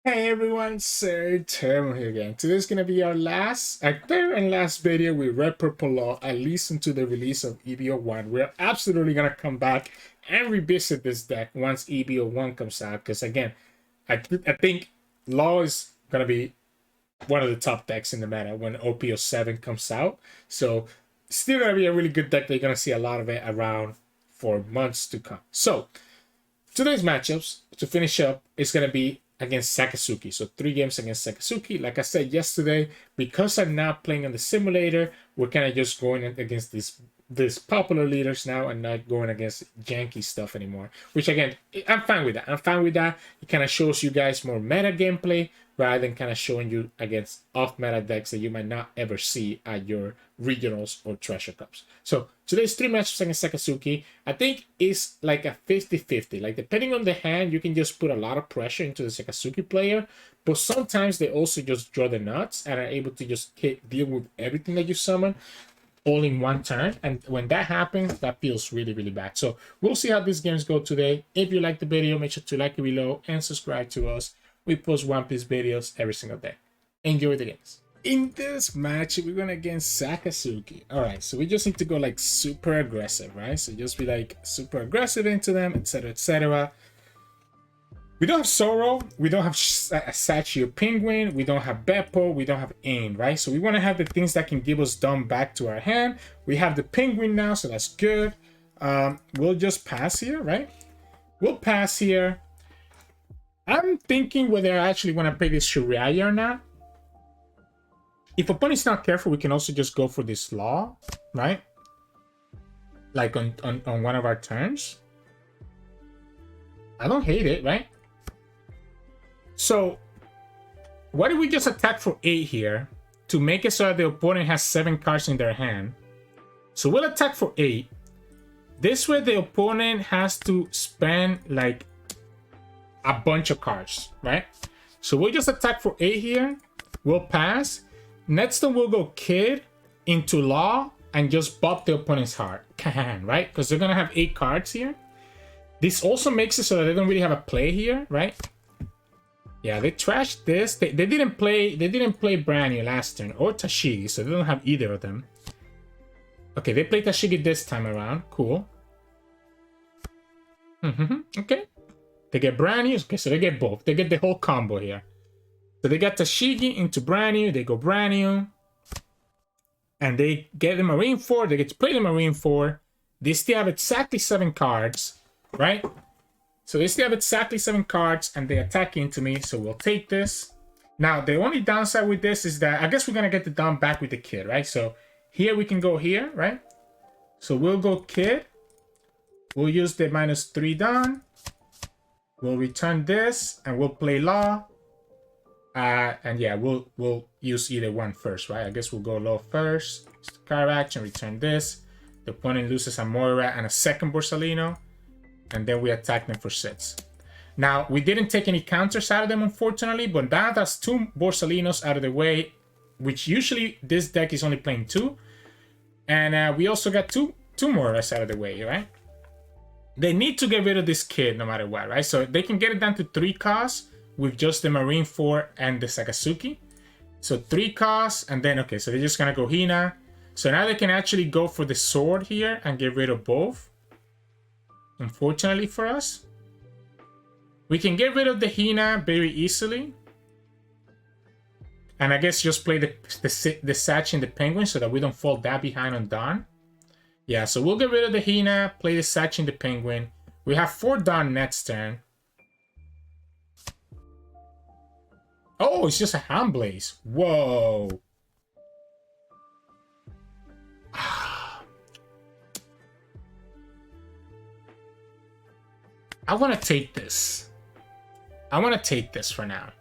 Hey everyone, Sirturmund here again. Today's gonna be our third and last video with Red Purple Law, at least until the release of EBO1. We're absolutely gonna come back and revisit this deck once EBO1 comes out, because again, I think Law is gonna be one of the top decks in the meta when OP07 comes out. So still gonna be a really good deck that you're gonna see a lot of it around for months to come. So today's matchups to finish up is going to be against Sakazuki. So 3 games against Sakazuki. Like I said yesterday, because I'm not playing on the simulator, we're kind of just going against these popular leaders now and not going against janky stuff anymore. Which again, I'm fine with that. I'm fine with that. It kind of shows you guys more meta gameplay rather than kind of showing you against off-meta decks that you might not ever see at your regionals or treasure cups. So today's 3 matchups against Sakazuki, I think is like a 50-50. Like depending on the hand, you can just put a lot of pressure into the Sakazuki player, but sometimes they also just draw the nuts and are able to just deal with everything that you summon all in one turn. And when that happens, that feels really, really bad. So we'll see how these games go today. If you like the video, make sure to like it below and subscribe to us. We post One Piece videos every single day. Enjoy the games. In this match, we're going against Sakazuki. Alright, so we just need to go like super aggressive, right? So just be like super aggressive into them, etc, etc. We don't have Zoro, we don't have Shachi Penguin, we don't have Bepo, we don't have Ain, right? So we want to have the things that can give us dumb back to our hand. We have the Penguin now, so that's good. We'll just pass here, right? We'll pass here. I'm thinking whether I actually want to play this Shuraiya or not. If opponent's not careful, we can also just go for this Law, right? Like on one of our turns. I don't hate it, right? So, what if we just attack for 8 here to make it so that the opponent has 7 cards in their hand? So we'll attack for 8. This way the opponent has to spend like a bunch of cards, right? So we'll just attack for 8 here. We'll pass. Next turn we'll go Kid into Law and just bop the opponent's heart. Right? Because they're gonna have 8 cards here. This also makes it so that they don't really have a play here, right? Yeah, they trashed this. They didn't play brand new last turn or Tashigi, so they don't have either of them. Okay, they played Tashigi this time around. Cool. Okay. They get brand new. Okay, so they get both. They get the whole combo here. So they got Tashigi into brand new. They go brand new. And they get the Marine 4. They get to play the Marine 4. They still have exactly 7 cards, right? So they still have exactly 7 cards, and they attack into me, so we'll take this. Now, the only downside with this is that I guess we're going to get the down back with the Kid, right? So here we can go here, right? So we'll go Kid. We'll use the -3 down. We'll return this, and we'll play Law. And yeah, we'll use either one first, right? I guess we'll go Law first. Card action, return this. The opponent loses a Moira and a second Borsalino. And then we attack them for 6. Now, we didn't take any counters out of them, unfortunately, but now that's 2 Borsalinos out of the way, which usually this deck is only playing 2. And we also got two Moiras out of the way, right? They need to get rid of this Kid no matter what, right? So they can get it down to 3 costs with just the Marine 4 and the Sakazuki. So 3 costs, and then, okay, so they're just going to go Hina. So now they can actually go for the sword here and get rid of both. Unfortunately for us, we can get rid of the Hina very easily, and I guess just play the Shachi and the Penguin so that we don't fall that behind on Dawn. Yeah, so we'll get rid of the Hina, play the Shachi and the Penguin. We have 4 Dawn next turn. Oh, it's just a Hand Blaze. Whoa. I want to take this. I want to take this for now.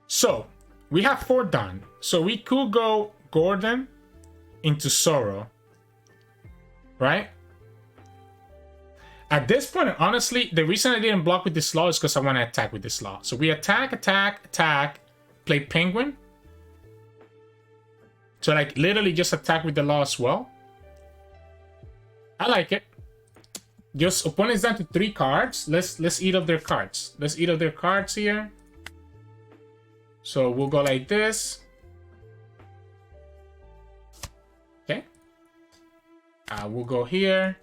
So, we have 4 done. So we could go Gordon into Zoro. Right? At this point, honestly, the reason I didn't block with this Law is because I want to attack with this Law. So we attack, attack, attack, play Penguin. So like literally just attack with the Law as well. I like it. Just opponent's down to 3 cards. Let's eat up their cards. Let's eat up their cards here. So we'll go like this. Okay. We'll go here.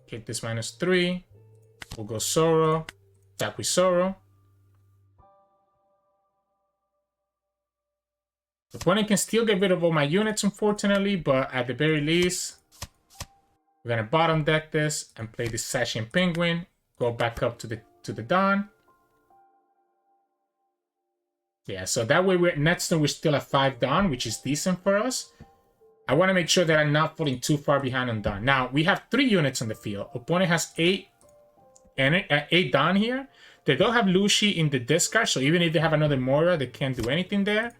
Get this -3. We'll go Zoro. Attack with Zoro. The opponent can still get rid of all my units, unfortunately, but at the very least, we're gonna bottom deck this and play this Shachi Penguin. Go back up to the Dawn. Yeah, so that way next turn we're still at 5 Dawn, which is decent for us. I want to make sure that I'm not falling too far behind on Dawn. Now we have 3 units on the field. Opponent has 8 Dawn here. They don't have Lucy in the discard, so even if they have another Moira, they can't do anything there.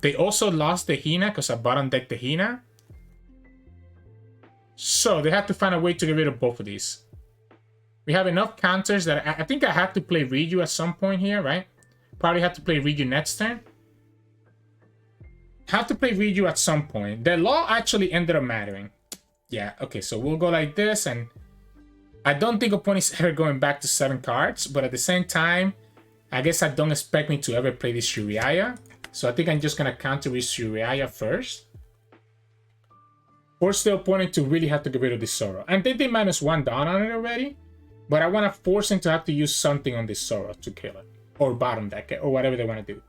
They also lost the Hina because I bottom decked the Hina. So they have to find a way to get rid of both of these. We have enough counters that I think I have to play Reiju at some point here, right? Probably have to play Reiju next turn. Have to play Reiju at some point. The law actually ended up mattering. Yeah, okay, so we'll go like this, and I don't think opponent's ever going back to 7 cards, but at the same time, I guess I don't expect me to ever play this Shuraiya. So I think I'm just gonna counter with Shuraiya first. Force the opponent to really have to get rid of this Zoro. And they did -1 Dawn on it already, but I want to force him to have to use something on this Zoro to kill it. Or bottom deck it, or whatever they want to do.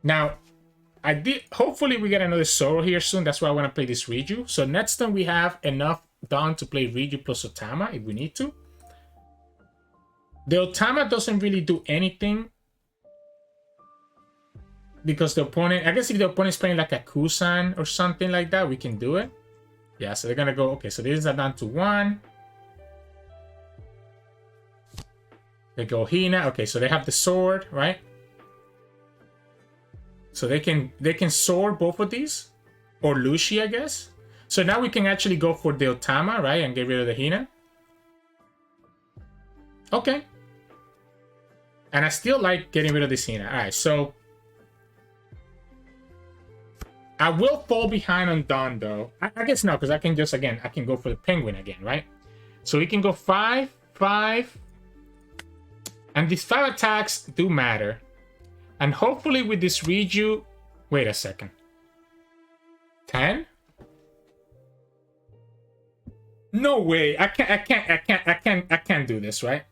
Now, hopefully we get another Zoro here soon. That's why I want to play this Reiju. So next time we have enough Dawn to play Reiju plus Otama if we need to. The Otama doesn't really do anything. Because the opponent, I guess if the opponent's playing like a Kusan or something like that, we can do it. Yeah, so they're gonna go, okay, so this is down to 1. They go Hina, okay, so they have the sword, right? So they can sword both of these. Or Lucy, I guess. So now we can actually go for the Otama, right? And get rid of the Hina. Okay. And I still like getting rid of this Hina. Alright, so I will fall behind on Dawn, though. I guess no, because I can just, again, I can go for the Penguin again, right? So we can go 5, 5. And these 5 attacks do matter. And hopefully with this Reiju... Wait a second. 10? No way. I can't do this, right?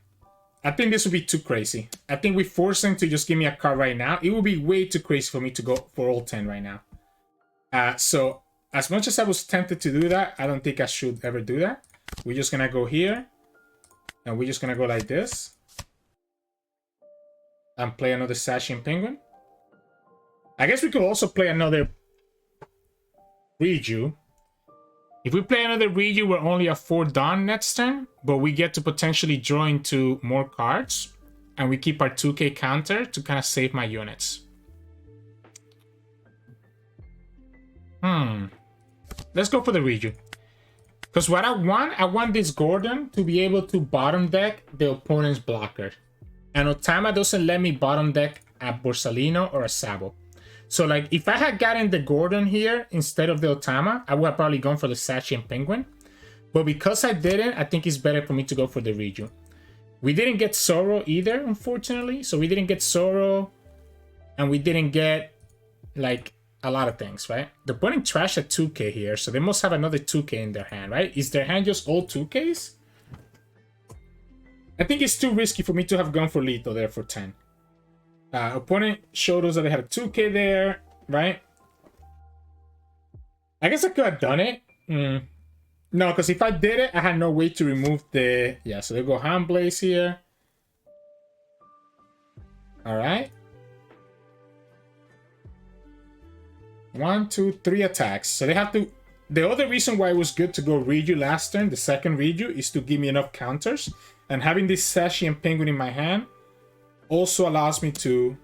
I think this would be too crazy. I think we force him to just give me a card right now. It would be way too crazy for me to go for all 10 right now. So, as much as I was tempted to do that, I don't think I should ever do that. We're just gonna go here. And we're just gonna go like this. And play another Shachi Penguin. I guess we could also play another Reiju. If we play another Reiju, we're only at 4 Dawn next turn. But we get to potentially draw into more cards. And we keep our 2k counter to kind of save my units. Let's go for the Reiju. Because what I want this Gordon to be able to bottom deck the opponent's blocker. And Otama doesn't let me bottom deck a Borsalino or a Sabo. So like if I had gotten the Gordon here instead of the Otama, I would have probably gone for the Shachi Penguin. But because I didn't, I think it's better for me to go for the Reiju. We didn't get Zoro either, unfortunately. So we didn't get Zoro. And we didn't get like a lot of things, right? The opponent trashed a 2k here, so they must have another 2k in their hand, right? Is their hand just all 2ks? I think it's too risky for me to have gone for lethal there for 10. Opponent showed us that they had a 2k there, right? I guess I could have done it. No, because if I did it, I had no way to remove the... Yeah, so they go Hand Blaze here. Alright. 1, 2, 3 attacks. So they have to... The other reason why it was good to go Reiju last turn, the second Reiju, is to give me enough counters. And having this Shachi Penguin in my hand also allows me to...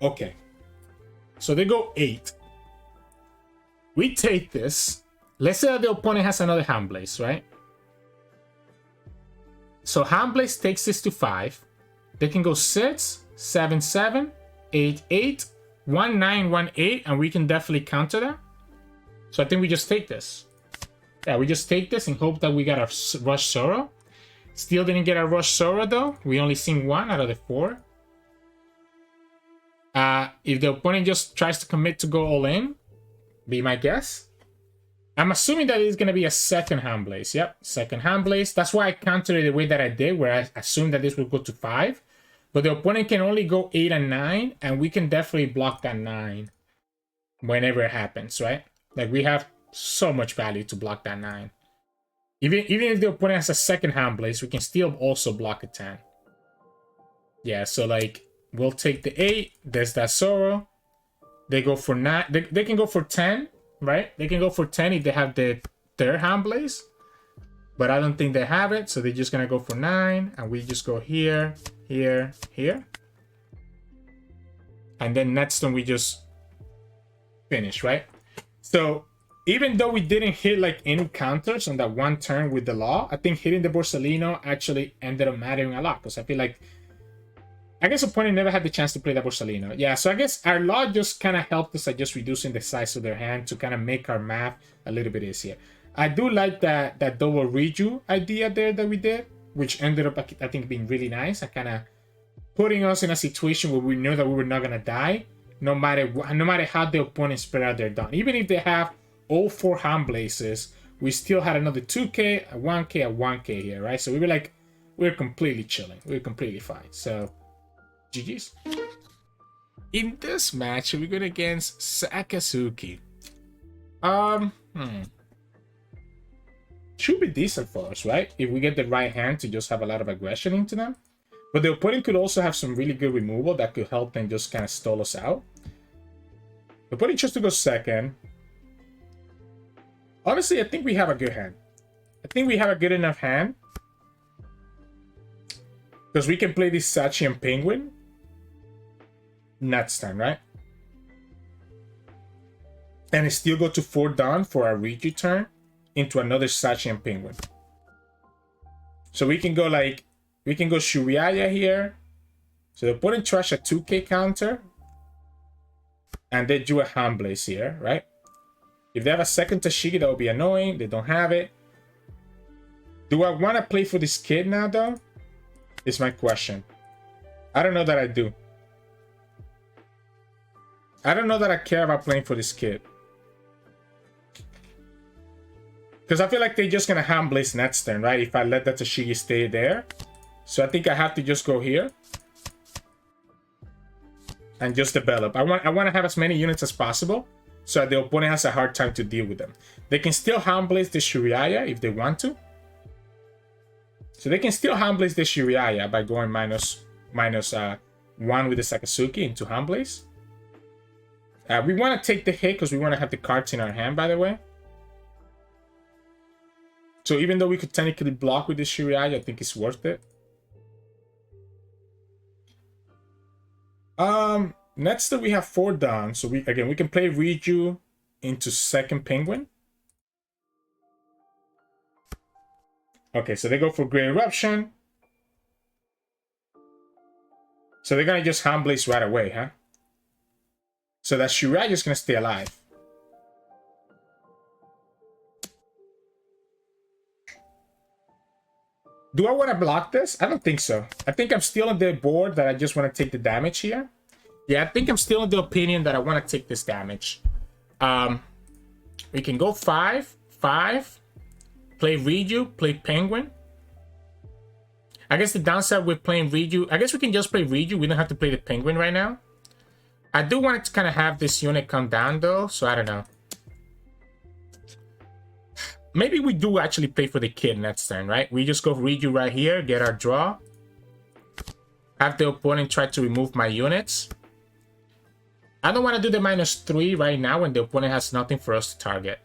Okay. So they go 8. We take this. Let's say that the opponent has another Hand Blaze, right? So Hand Blaze takes this to 5. They can go 6, 7, 7, 8, 8, 1, 9, 1, 8, and we can definitely counter that. So I think we just take this. Yeah, we just take this and hope that we got a Rush Zoro. Still didn't get a Rush Zoro though. We only seen 1 out of the 4. If the opponent just tries to commit to go all in, be my guess. I'm assuming that it's going to be a second Hand Blaze. Yep, second Hand Blaze. That's why I countered it the way that I did, where I assumed that this would go to 5. But the opponent can only go 8 and 9, and we can definitely block that 9 whenever it happens, right? Like, we have so much value to block that 9. Even if the opponent has a second Hand Blaze, we can still also block a 10. Yeah, so, like, we'll take the 8. There's that Zoro. They go for 9. They can go for 10, right? They can go for 10 if they have the third Hand Blaze. But I don't think they have it, so they're just going to go for 9. And we just go here, here, here. And then next turn we just finish, right? So even though we didn't hit like any counters on that one turn with the Law, I think hitting the Borsalino actually ended up mattering a lot. Because I feel like, I guess opponent never had the chance to play that Borsalino. Yeah, so I guess our Law just kind of helped us at just reducing the size of their hand to kind of make our math a little bit easier. I do like that double Reiju idea there that we did, which ended up, I think, being really nice. And kind of putting us in a situation where we knew that we were not going to die, no matter how the opponent spread out their dawn. Even if they have all 4 Hand Blazes, we still had another 2k, a 1k, a 1k here, right? So we were like, we were completely chilling. We were completely fine. So, GG's. In this match, we're going against Sakazuki. Should be decent for us, right? If we get the right hand to just have a lot of aggression into them. But the opponent could also have some really good removal that could help them just kind of stall us out. The opponent chose to go second. Honestly, I think we have a good hand. I think we have a good enough hand. Because we can play this Shachi and Penguin next time, right? And it still go to 4 down for our Reiju turn into another Shachi and Penguin. So we can go like, we can go Shuraiya here. So the opponent trash a 2k counter. And they do a Hand Blaze here, right? If they have a second Tashigi, that would be annoying. They don't have it. Do I want to play for this kid now, though? Is my question. I don't know that I do. I don't know that I care about playing for this kid. Because I feel like they're just going to Hand Blaze next turn, right? If I let that Tashigi stay there. So I think I have to just go here. And just develop. I want to have as many units as possible. So that the opponent has a hard time to deal with them. They can still Hand Blaze the Shuraiya if they want to. So they can still Hand Blaze the Shuraiya by going minus 1 with the Sakazuki into Hand Blaze. We want to take the hit because we want to have the cards in our hand, by the way. So even though we could technically block with the Shuraiya, I think it's worth it. Next up we have 4 down. So we can play Reiju into second Penguin. Okay, so they go for Great Eruption. So they're gonna just Hand Blaze right away, huh? So that Shuraiya is gonna stay alive. Do I want to block this? I don't think so. I think I'm still on the board that I just want to take the damage here. Yeah, I think I'm still in the opinion that I want to take this damage. We can go 5, 5, play Reiju, play Penguin. I guess the downside with playing Reiju, I guess we can just play Reiju. We don't have to play the Penguin right now. I do want to kind of have this unit come down though, so I don't know. Maybe we do actually play for the kid next turn, right? We just go Reiju right here, get our draw. Have the opponent try to remove my units. I don't want to do the -3 right now when the opponent has nothing for us to target.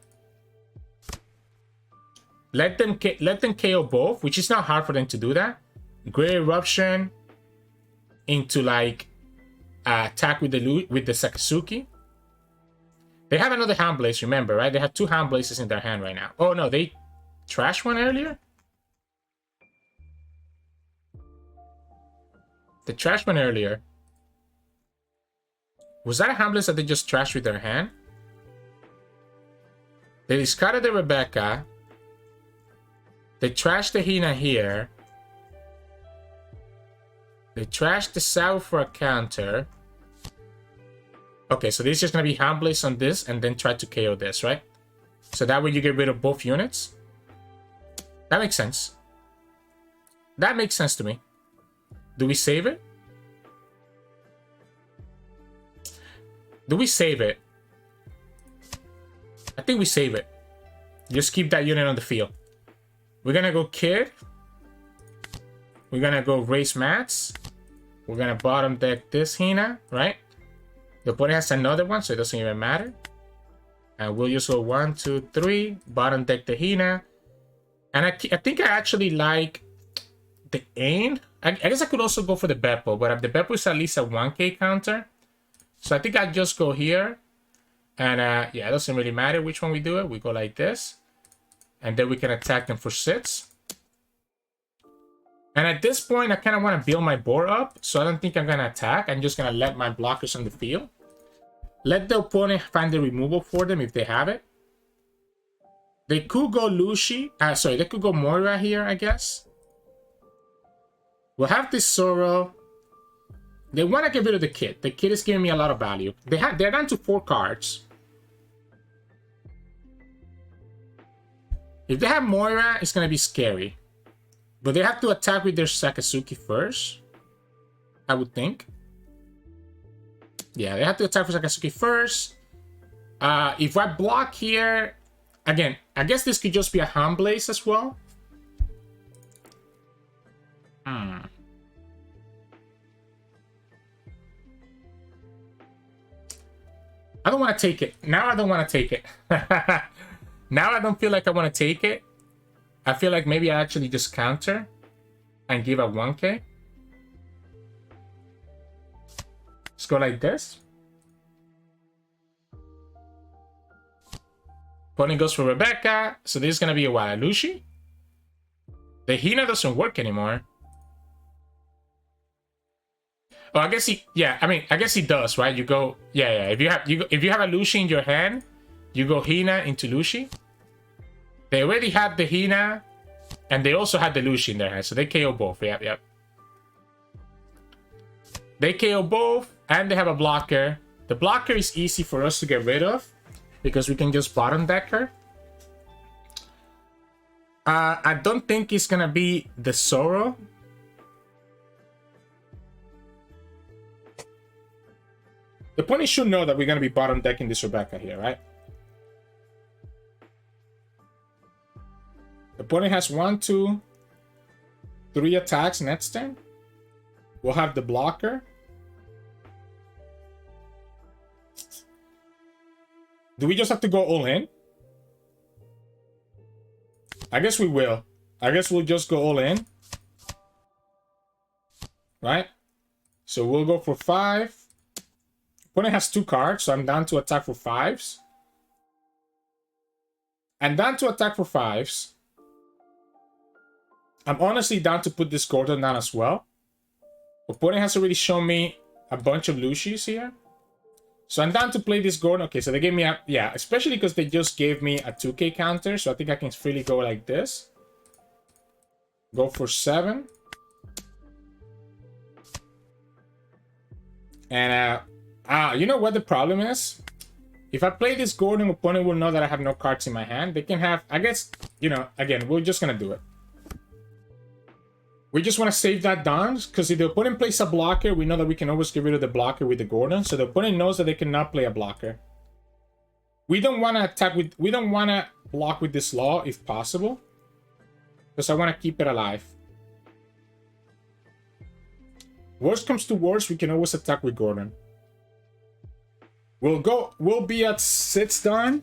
Let them KO both, which is not hard for them to do that. Great Eruption into like attack with the Sakazuki. They have another Hand Blaze, remember, right? They have 2 Hand Blazes in their hand right now. Oh no, they trashed one earlier? They trashed one earlier. Was that a Hand Blaze that they just trashed with their hand? They discarded the Rebecca. They trash the Hina here. They trash the Sao for a counter. Okay, so this is just going to be Hand Blaze on this and then try to KO this, right? So that way you get rid of both units. That makes sense. That makes sense to me. Do we save it? Do we save it? I think we save it. Just keep that unit on the field. We're going to go Kid. We're going to go Race Mats. We're going to bottom deck this Hina, right? The opponent has another one, so it doesn't even matter. And we'll just go 1, 2, 3. Bottom deck the Hina. And I think I actually like the Ain. I guess I could also go for the Bepo, but the Bepo is at least a 1k counter. So I think I'll just go here. And yeah, it doesn't really matter which one we do it. We go like this. And then we can attack them for 6. And at this point, I kind of want to build my board up. So I don't think I'm going to attack. I'm just going to let my blockers on the field. Let the opponent find the removal for them if they have it. They could go Lucy. Sorry, they could go Moira here, I guess. We'll have this Zoro. They want to get rid of the Kid. The Kid is giving me a lot of value. They're down to 4 cards. If they have Moira, it's going to be scary. But they have to attack with their Sakazuki first, I would think. Yeah, they have to attack with Sakazuki first. If I block here, again, I guess this could just be a Hand Blaze as well. I don't want to take it. Now I don't want to take it. Now I don't feel like I want to take it. I feel like maybe I actually just counter and give a 1k. Let's go like this. Opponent goes for Rebecca. So this is going to be a what? A Lucy? The Hina doesn't work anymore. Oh, I guess he... Yeah, I mean, I guess he does, right? You go... Yeah. If you have a Lucy in your hand, you go Hina into Lucy. They already had the Hina, and they also had the Lucy in their hand, so they KO both. Yep. They KO both, and they have a blocker. The blocker is easy for us to get rid of, because we can just bottom deck her. I don't think it's gonna be the Zoro. The opponent should know that we're gonna be bottom decking this Rebecca here, right? The opponent has 1, 2, 3 attacks next turn. We'll have the blocker. Do we just have to go all in? I guess we will. I guess we'll just go all in. Right? So we'll go for 5. Opponent has 2 cards, so I'm down to attack for 5s. I'm down to attack for 5s. I'm honestly down to put this Gordon down as well. Opponent has already shown me a bunch of Lucy's here. So I'm down to play this Gordon. Okay, so they gave me a... Yeah, especially because they just gave me a 2k counter. So I think I can freely go like this. Go for 7. And, you know what the problem is? If I play this Gordon, opponent will know that I have no cards in my hand. They can have... I guess, you know, again, we're just going to do it. We just want to save that down, because if the opponent plays a blocker, we know that we can always get rid of the blocker with the Gordon. So the opponent knows that they cannot play a blocker. We don't want to attack with... We don't want to block with this Law, if possible. Because I want to keep it alive. Worst comes to worst, we can always attack with Gordon. We'll be at 6 done.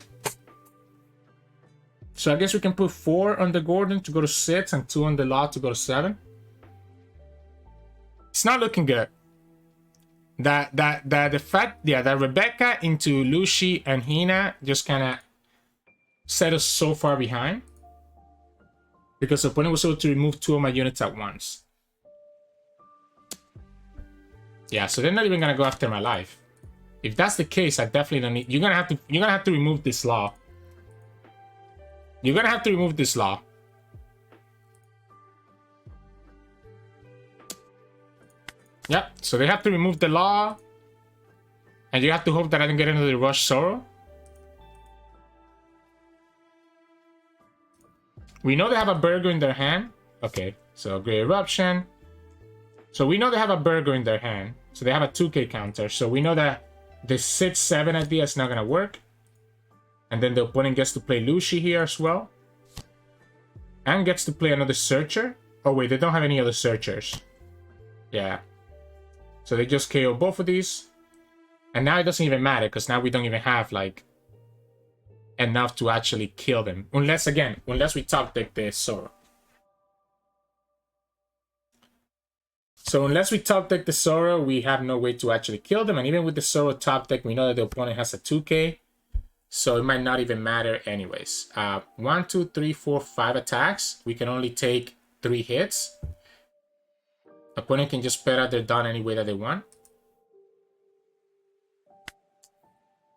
So I guess we can put 4 on the Gordon to go to 6 and 2 on the Law to go to 7. It's not looking good. The fact, yeah, that Rebecca into Lucy and Hina just kind of set us so far behind. Because the opponent was able to remove 2 of my units at once. Yeah, so they're not even gonna go after my life. If that's the case, I definitely don't need... You're gonna have to remove this Law. You're gonna have to remove this Law. Yep, so they have to remove the law. And you have to hope that I don't get into the rush Zoro. We know they have a burger in their hand. Okay, so Great Eruption. So we know they have a burger in their hand. So they have a 2k counter. So we know that the 6-7 idea is not going to work. And then the opponent gets to play Lucy here as well. And gets to play another Searcher. Oh wait, they don't have any other Searchers. Yeah. So they just KO both of these. And now it doesn't even matter, because now we don't even have, like, enough to actually kill them. Unless, again, unless we top deck the Zoro. So unless we top deck the Zoro, we have no way to actually kill them. And even with the Zoro top deck, we know that the opponent has a 2k. So it might not even matter anyways. 1, 2, 3, 4, 5 attacks. We can only take 3 hits. Opponent can just spread out their Dawn any way that they want.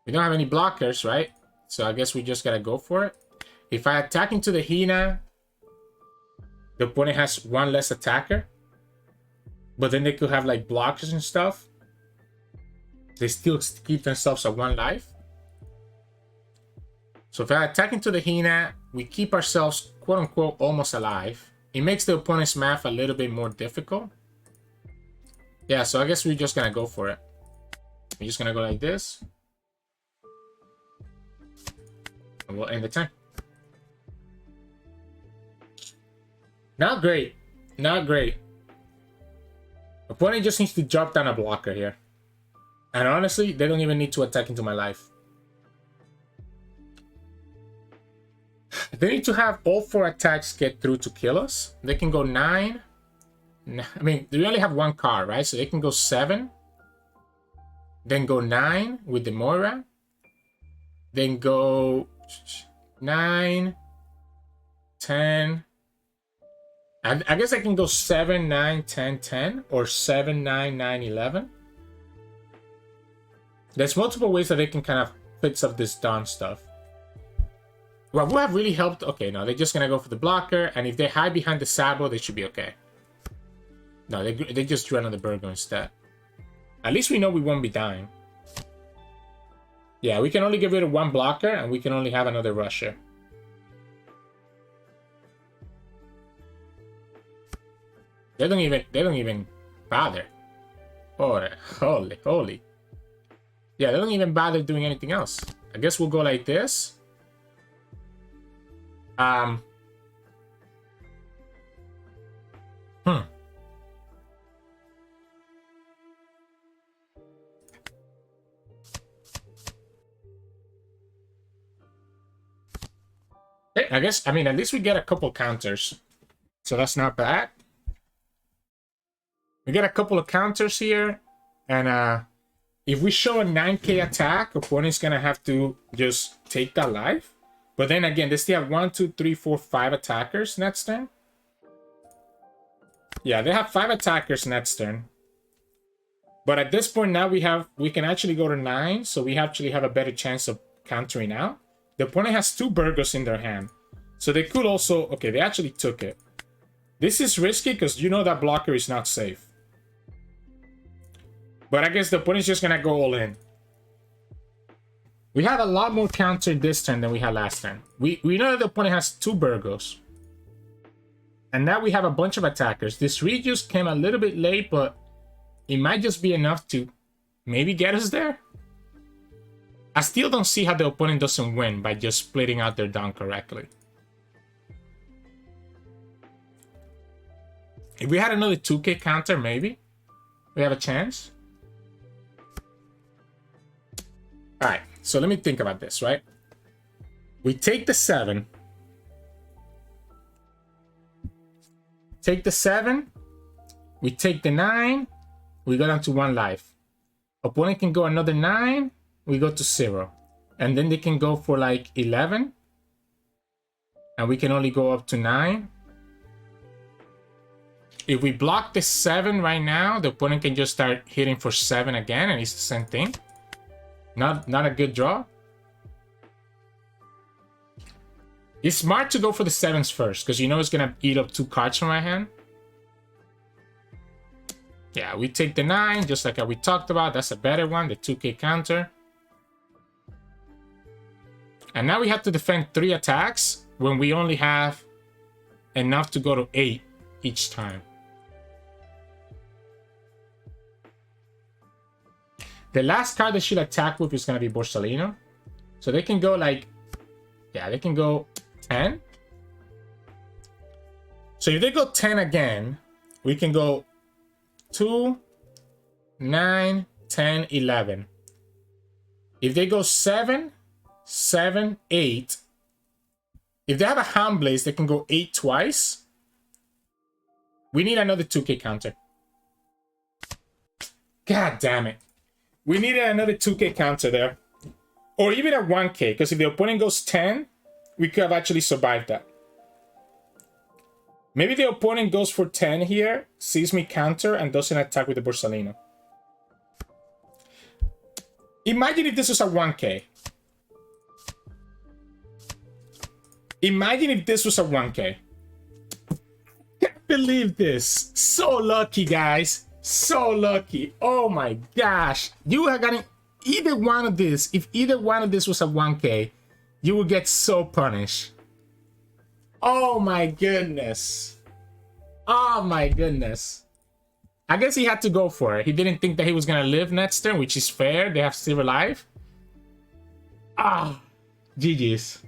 We don't have any blockers, right? So I guess we just gotta go for it. If I attack into the Hina, the opponent has 1 less attacker. But then they could have like blockers and stuff. They still keep themselves at 1 life. So if I attack into the Hina, we keep ourselves quote unquote almost alive. It makes the opponent's math a little bit more difficult. Yeah, so I guess we're just gonna go for it. We're just gonna go like this. And we'll end the turn. Not great. Not great. Opponent just needs to drop down a blocker here. And honestly, they don't even need to attack into my life. They need to have all 4 attacks get through to kill us. They can go 9. I mean, they only have 1 card, right? So they can go 7. Then go 9 with the Moira. Then go 9, 10. I guess I can go 7, 9, 10, 10. Or 7, 9, 9, 11. There's multiple ways that they can kind of fix up this Dawn stuff. What would have really helped... Okay, no, they're just going to go for the blocker. And if they hide behind the Sabo, they should be okay. No, they just drew another burger instead. At least we know we won't be dying. Yeah, we can only get rid of 1 blocker, and we can only have another rusher. They don't even bother. Holy. Yeah, they don't even bother doing anything else. I guess we'll go like this. I guess, I mean, at least we get a couple counters. So that's not bad. We get a couple of counters here. And if we show a 9k attack, opponent's going to have to just take that life. But then again, they still have 1, 2, 3, 4, 5 attackers next turn. Yeah, they have 5 attackers next turn. But at this point now we can actually go to 9. So we actually have a better chance of countering out. The opponent has 2 burgers in their hand. So they could also... Okay, they actually took it. This is risky because you know that blocker is not safe. But I guess the opponent's just going to go all in. We have a lot more counter this turn than we had last turn. We know that the opponent has 2 burgers. And now we have a bunch of attackers. This Reiju came a little bit late, but it might just be enough to maybe get us there. I still don't see how the opponent doesn't win by just splitting out their Dawn correctly. If we had another 2k counter, maybe we have a chance. Alright, so let me think about this, right? We take the 7. Take the 7. We take the 9. We go down to 1 life. Opponent can go another 9. We go to 0. And then they can go for like 11. And we can only go up to 9. If we block the 7 right now, the opponent can just start hitting for 7 again, and it's the same thing. Not a good draw. It's smart to go for the 7s first, because you know it's going to eat up 2 cards from my hand. Yeah, we take the 9, just like we talked about. That's a better one, the 2k counter. And now we have to defend 3 attacks when we only have enough to go to 8 each time. The last card they should attack with is going to be Borsalino. So they can go like... Yeah, they can go 10. So if they go 10 again, we can go 2, 9, 10, 11. If they go 7, 7, 8. If they have a Hand Blaze, they can go 8 twice. We need another 2k counter. God damn it. We needed another 2k counter there. Or even a 1k, because if the opponent goes 10, we could have actually survived that. Maybe the opponent goes for 10 here, sees me counter, and doesn't attack with the Borsalino. Imagine if this was a 1k. Imagine if this was a 1k. Can't believe this. So lucky, guys. So lucky. Oh my gosh. You have gotten either one of this. If either one of this was a 1k, you would get so punished. Oh my goodness. Oh my goodness. I guess he had to go for it. He didn't think that he was going to live next turn, which is fair. They have Silver Life. Ah, GG's.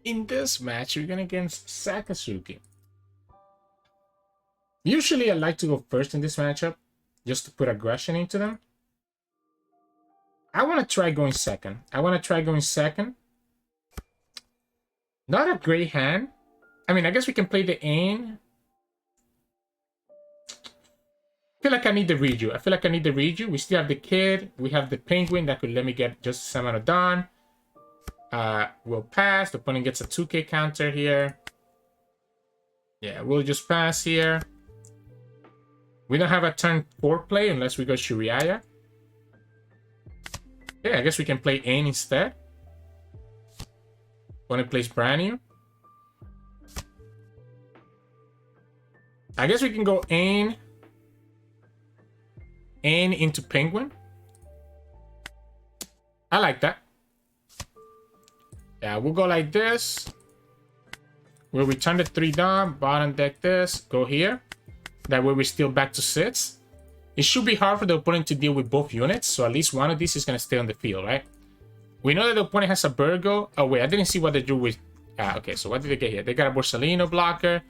In this match, we're going against Sakazuki. Usually, I like to go first in this matchup, just to put aggression into them. I want to try going second. Not a great hand. I mean, I guess we can play the Ain. I feel like I need the Reiju. We still have the Kid. We have the Penguin that could let me get just some amount of done. We'll pass. The opponent gets a 2k counter here. Yeah, we'll just pass here. We don't have a turn 4 play unless we go Shuraiya. Yeah, I guess we can play Ain instead. Opponent plays brand new. I guess we can go Ain into Penguin. I like that. Yeah, we'll go like this. We'll return the 3 down, bottom deck this, go here. That way we're still back to 6. It should be hard for the opponent to deal with both units, so at least one of these is going to stay on the field, right? We know that the opponent has a Virgo. Oh, wait, I didn't see what they drew with... okay, so what did they get here? They got a Borsalino blocker.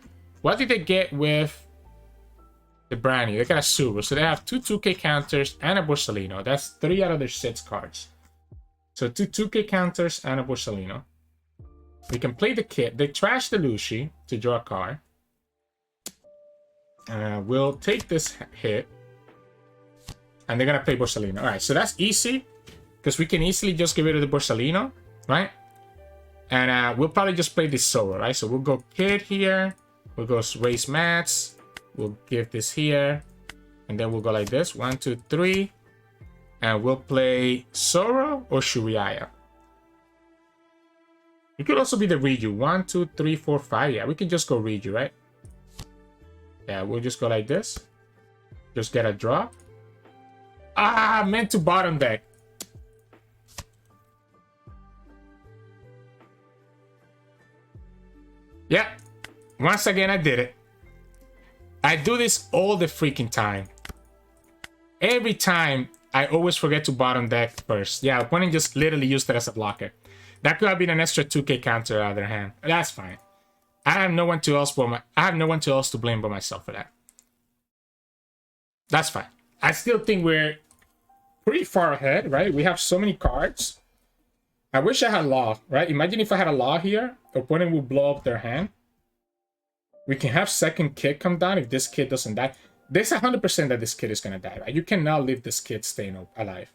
What did they get with the brand new? They got a Zoro. So they have 2 2k counters and a Borsalino. That's 3 out of their 6 cards. So 2 2k counters and a Borsalino. We can play the Kit. They trash the Lucy to draw a card. We'll take this hit. And they're going to play Borsalino. Alright, so that's easy. Because we can easily just get rid of the Borsalino. Right? And we'll probably just play this Zoro. Right? So we'll go Kid here. We'll go raise mats. We'll give this here. And then we'll go like this. 1, 2, 3. And we'll play Zoro or Shuraiya. It could also be the Reiju. 1, 2, 3, 4, 5. Yeah, we can just go Reiju, right? Yeah, we'll just go like this. Just get a draw. Ah, meant to bottom deck. Yeah. Once again, I did it. I do this all the freaking time. Every time, I always forget to bottom deck first. Yeah, opponent just literally used it as a blocker. That could have been an extra 2k counter out of their hand. That's fine. I have no one else to blame but myself for that. That's fine. I still think we're pretty far ahead, right? We have so many cards. I wish I had Law, right? Imagine if I had a Law here. The opponent will blow up their hand. We can have second Kid come down if this Kid doesn't die. There's 100% that this Kid is going to die, right? You cannot leave this Kid staying alive.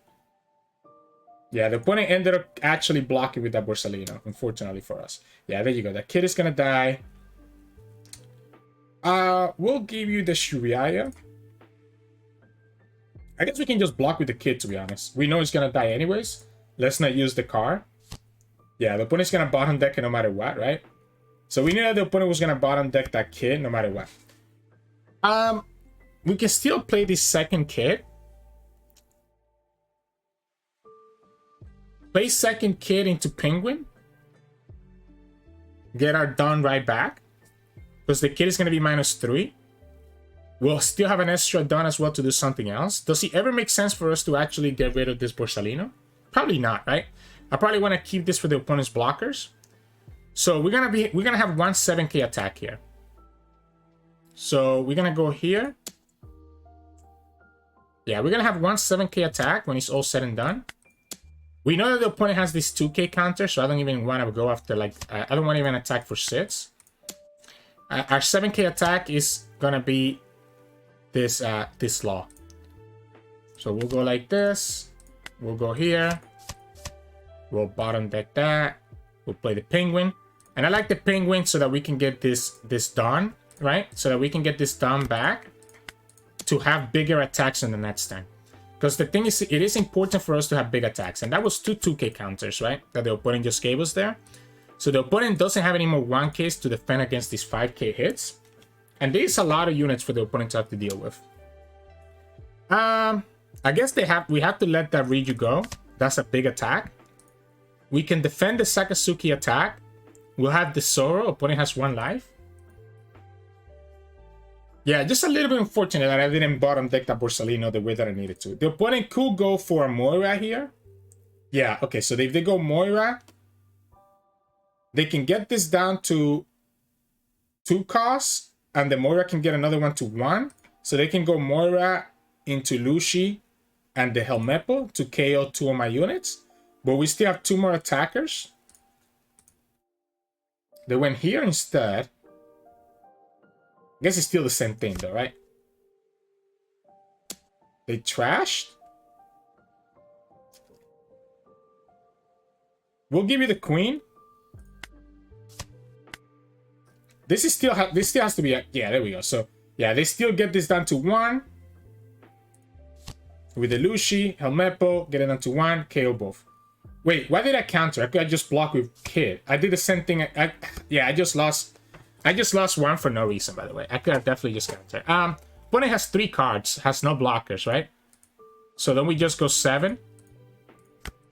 Yeah, the opponent ended up actually blocking with that Borsalino, unfortunately for us. Yeah, there you go. That Kid is going to die. We'll give you the Shuraiya. I guess we can just block with the Kid, to be honest. We know he's going to die anyways. Let's not use the card. Yeah, the opponent's going to bottom deck it no matter what, right? So we knew that the opponent was going to bottom deck that Kid no matter what. we can still play this second kit. Play second kit into Penguin. Get our Dawn right back. Because the kit is going to be -3. We'll still have an extra Dawn as well to do something else. Does it ever make sense for us to actually get rid of this Borsalino? Probably not, right? I probably want to keep this for the opponent's blockers. So we're gonna have one 7k attack here. So we're gonna go here. Yeah, we're gonna have one 7k attack when it's all said and done. We know that the opponent has this 2k counter, so I don't even want to go after, like, I don't want to even attack for 6. Our 7k attack is gonna be this this law. So we'll go like this. We'll go here. We'll bottom deck that. We'll play the Penguin. And I like the Penguin so that we can get this Dawn, right? So that we can get this Dawn back to have bigger attacks on the next turn. Because the thing is, it is important for us to have big attacks. And that was 2 2k counters, right? That the opponent just gave us there. So the opponent doesn't have any more 1ks to defend against these 5k hits. And there's a lot of units for the opponent to have to deal with. I guess we have to let that Reiju go. That's a big attack. We can defend the Sakazuki attack. We'll have the Zoro. Opponent has 1 life. Yeah, just a little bit unfortunate that I didn't bottom deck that Borsalino the way that I needed to. The opponent could go for a Moira here. Yeah, okay, so if they go Moira, they can get this down to 2 costs, and the Moira can get another one to 1. So they can go Moira into Lushi and the Helmepo to KO 2 of my units. But we still have 2 more attackers. They went here instead. I guess it's still the same thing though, right? They trashed. We'll give you the Queen. This still has to be yeah, there we go. So yeah, they still get this down to 1. With the Lushi, Helmepo, get it down to 1, KO both. Wait, why did I counter? I could have just blocked with Kid. I did the same thing. Yeah, I just lost 1 for no reason, by the way. I could have definitely just countered. Opponent has 3 cards, has no blockers, right? So then we just go 7.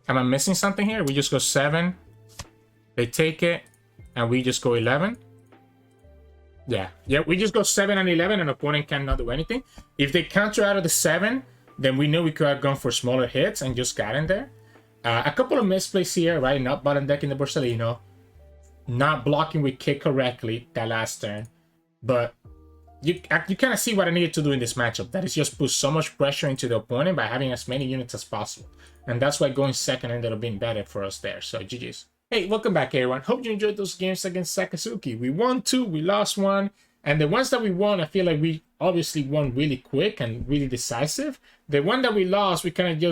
Am I missing something here? We just go 7. They take it, and we just go 11. Yeah, we just go 7 and 11, and opponent cannot do anything. If they counter out of the 7, then we knew we could have gone for smaller hits and just got in there. A couple of misplays here, right? Not bottom decking the Borsalino. Not blocking with kick correctly that last turn. But you kind of see what I needed to do in this matchup. That is just put so much pressure into the opponent by having as many units as possible. And that's why going second ended up being better for us there. So GG's. Hey, welcome back everyone. Hope you enjoyed those games against Sakazuki. We won 2, we lost 1. And the ones that we won, I feel like we obviously won really quick and really decisive. The one that we lost, we kind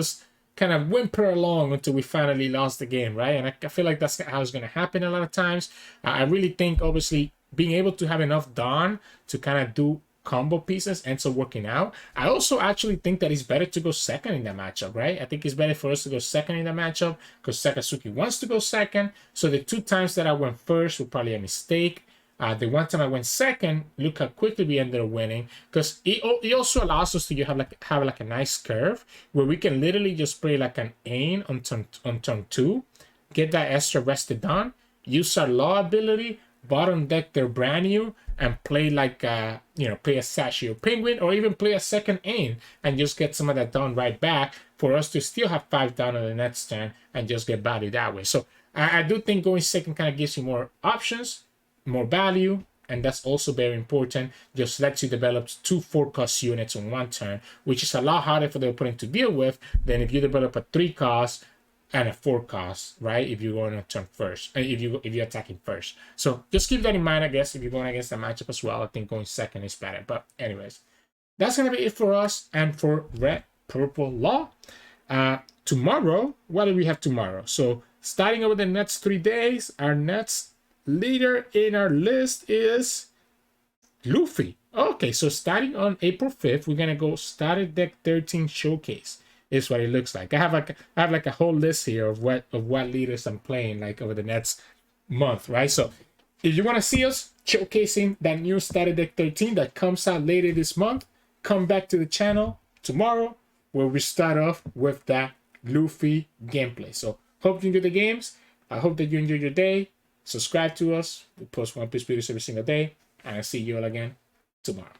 of whimper along until we finally lost the game, right? And I feel like that's how it's going to happen a lot of times. I really think, obviously, being able to have enough Dawn to kind of do combo pieces ends up working out. I also actually think that it's better to go second in that matchup, right? I think it's better for us to go second in that matchup because Sakazuki wants to go second. So the 2 times that I went first were probably a mistake. The 1 time I went second, look how quickly we ended up winning. Because it also allows us to have like a nice curve where we can literally just play like an Ain on turn 2, get that extra rested on, use our law ability, bottom deck their brand new, and play like play a Shachi Penguin or even play a second Ain and just get some of that done right back for us to still have 5 down on the next turn and just get value that way. So I do think going second kind of gives you more options, more value, and that's also very important. Just lets you develop 2 4-cost units on 1 turn, which is a lot harder for the opponent to deal with than if you develop a 3-cost and a 4-cost, right? If you're going to turn first, if you're attacking first. So just keep that in mind, I guess, if you're going against the matchup as well. I think going second is better. But anyways, that's gonna be it for us and for Red Purple Law. Tomorrow, what do we have tomorrow? So starting over the next 3 days, our next leader in our list is Luffy. Okay, so starting on April 5th, we're gonna go Starter Deck 13 Showcase. Is what it looks like. I have like a whole list here of what leaders I'm playing like over the next month, right? So if you want to see us showcasing that new Starter Deck 13 that comes out later this month, come back to the channel tomorrow where we start off with that Luffy gameplay. So hope you enjoy the games. I hope that you enjoy your day. Subscribe to us. We post One Piece videos every single day. And I'll see you all again tomorrow.